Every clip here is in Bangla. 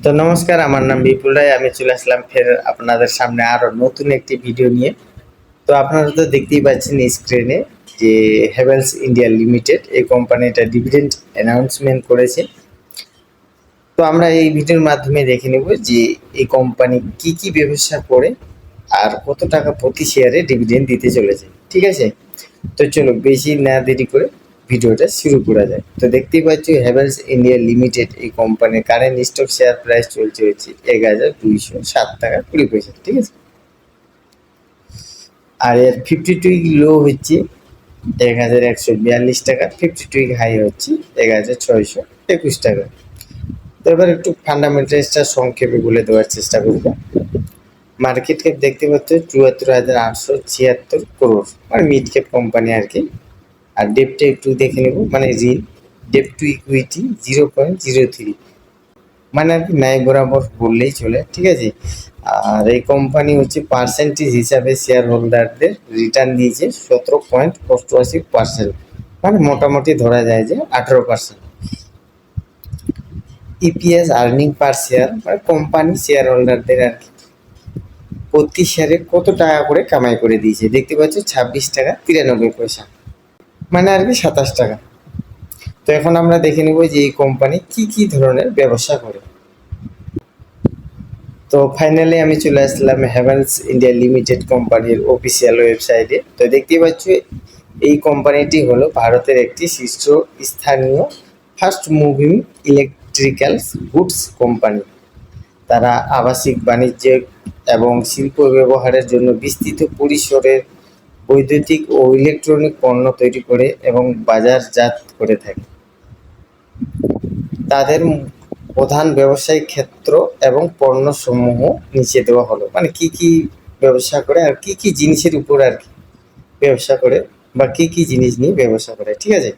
তো নমস্কার, আমার নাম বিপুল রায়। আমি চলে আসলাম ফের আপনাদের সামনে আরো নতুন একটি ভিডিও নিয়ে। তো আপনারা তো দেখতেই পাচ্ছেন স্ক্রিনে যে হেভেলস ইন্ডিয়া লিমিটেড এই কোম্পানিটা ডিভিডেন্ড অ্যানাউন্সমেন্ট করেছে। তো আমরা এই ভিডিওর মাধ্যমে দেখে নেব যে এই কোম্পানি কি কি ব্যবসা করে আর কত টাকা প্রতি শেয়ারে ডিভিডেন্ড দিতে চলেছে। ঠিক আছে, তো চলো বেশি না দেরি করে ভিডিওটা শুরু করা যায়। তো দেখতেই পাচ্ছ হেভেলস ইন্ডিয়া লিমিটেড এই কোম্পানির কারেন্ট স্টক শেয়ার প্রাইস চলছে হচ্ছে ১,২০৭ টাকা ২০ পয়সা। ঠিক আছে, আর এর 52 উইক লো হচ্ছে ১,১৪২ টাকা, 52 উইক হাই হচ্ছে ১,৬২১ টাকা। তো এবার একটু ফান্ডামেন্টালসটা সংক্ষেপে বলে দেওয়ার চেষ্টা করব। মার্কেট ক্যাপ দেখতে পাচ্ছ ৭৪,৮৭৬ মানে মিড ক্যাপ কোম্পানি আর কি। আর ডেপটা একটু দেখে নেব, মানে রিল ডেপ টু ইকুইটি 0.03, মানে আর কি ন্যায় বরাবর বললেই চলে। ঠিক আছে, আর এই কোম্পানি হচ্ছে পার্সেন্টেজ হিসাবে শেয়ার হোল্ডারদের রিটার্ন দিয়েছে ১৭.৮৮%, মানে মোটামুটি ধরা যায় যে 18%। ইপিএস আর্নিং পার শেয়ার মানে কোম্পানি শেয়ার হোল্ডারদের আর কি প্রতি শেয়ারে কত টাকা করে কামাই করে দিয়েছে দেখতে পাচ্ছ ২৬ টাকা ৯৩ পয়সা, মানে আর কি ২৭ টাকা। তো এখন আমরা দেখে নেব যে এই কোম্পানি কি কি ধরনের ব্যবসা করে। তো ফাইনালি আমি চলে আসলাম হেভেলস ইন্ডিয়া লিমিটেড কোম্পানির অফিসিয়াল ওয়েবসাইটে। তো দেখতেই পাচ্ছ এই কোম্পানিটি হলো ভারতের একটি শীর্ষস্থানীয় fast moving electrical goods company. তারা আবাসিক, বাণিজ্যিক এবং শিল্প ব্যবহারের জন্য বিস্তৃত পরিসরের বৈদ্যুতিক ও ইলেকট্রনিক পণ্য তৈরি করে এবং বাজারজাত করে থাকে। তাদের প্রধান ব্যবসায়িক ক্ষেত্র এবং পণ্যসমূহ নিচে দেওয়া হলো, মানে কি কি ব্যবসা করে আর কি কি জিনিসের উপর আর কি ব্যবসা করে বা কি কি জিনিস নিয়ে ব্যবসা করে। ঠিক আছে,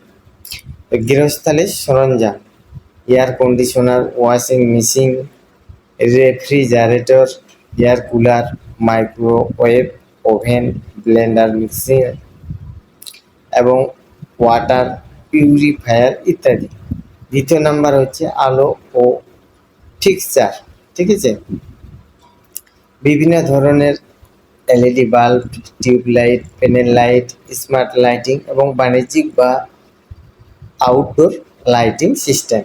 তো গৃহস্থালির সরঞ্জাম, air conditioner, washing machine, refrigerator, air cooler, microwave oven, Blender, mixing এবং ওয়াটার পিউরিফায়ার ইত্যাদি। দ্বিতীয় নাম্বার হচ্ছে আলো ও ফিক্সচার। ঠিক আছে, বিভিন্ন ধরনের LED bulb, tube light, panel light, smart lighting এবং বাণিজ্যিক বা আউটডোর লাইটিং সিস্টেম।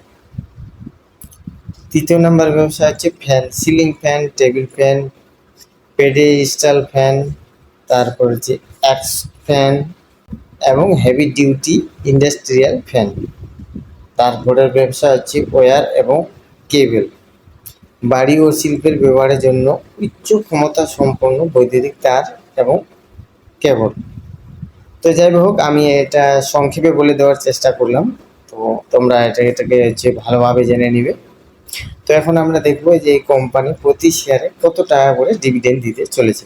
তৃতীয় নাম্বার ব্যবসা হচ্ছে fan, ceiling fan, table fan, pedestal fan, তারপর হচ্ছে এক্স ফ্যান এবং হেভি ডিউটি ইন্ডাস্ট্রিয়াল ফ্যান। তারপরের ব্যবসা হচ্ছে ওয়্যার এবং কেবল, বাড়ি ও শিল্পের ব্যবহারের জন্য উচ্চ ক্ষমতা সম্পন্ন বৈদ্যুতিক তার এবং কেবল। তো যাই হোক, আমি এটা সংক্ষেপে বলে দেওয়ার চেষ্টা করলাম। তো তোমরা এটাকে হচ্ছে ভালোভাবে জেনে নিবে। তো এখন আমরা দেখবো যে এই কোম্পানি প্রতি শেয়ারে কত টাকা করে ডিভিডেন্ড দিতে চলেছে।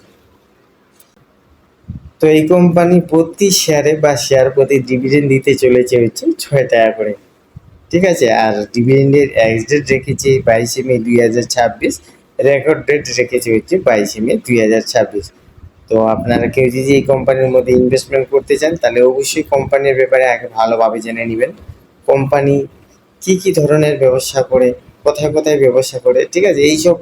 তো এই কোম্পানি প্রতি শেয়ারে বা শেয়ার প্রতি ডিভিডেন্ড দিতে চলেছে হচ্ছে ৬ টাকা করে। ঠিক আছে, আর ডিভিডেন্ডের এক্স ডেট রেখেছে 22 মে 2026, রেকর্ড ডেট রেখেছে হচ্ছে 22 মে 2026। তো আপনারা কেউ যদি এই কোম্পানির মধ্যে ইনভেস্টমেন্ট করতে চান তাহলে অবশ্যই কোম্পানির ব্যাপারে আগে ভালোভাবে জেনে নেবেন। কোম্পানি কি কি ধরনের ব্যবসা করে, কোথায় কোথায় ব্যবসা করে, ঠিক আছে, এইসব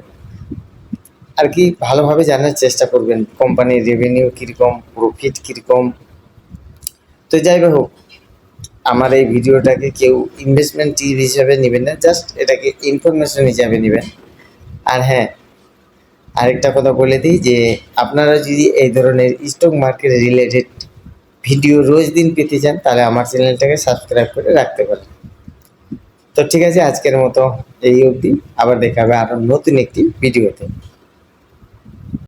আর কি ভালোভাবে জানার চেষ্টা করবেন। কোম্পানির রেভিনিউ কীরকম, প্রফিট কীরকম। তো যাই হোক, আমার এই ভিডিওটাকে কেউ ইনভেস্টমেন্ট টিপ হিসাবে নেবেন না, জাস্ট এটাকে ইনফরমেশন হিসাবে নেবেন। আর হ্যাঁ, আরেকটা কথা বলে দিই যে আপনারা যদি এই ধরনের স্টক মার্কেট রিলেটেড ভিডিও রোজ দিন পেতে চান তাহলে আমার চ্যানেলটাকে সাবস্ক্রাইব করে রাখতে পারেন। তো ঠিক আছে, আজকের মতো এই অবধি, আবার দেখা হবে আরও নতুন একটি ভিডিওতে।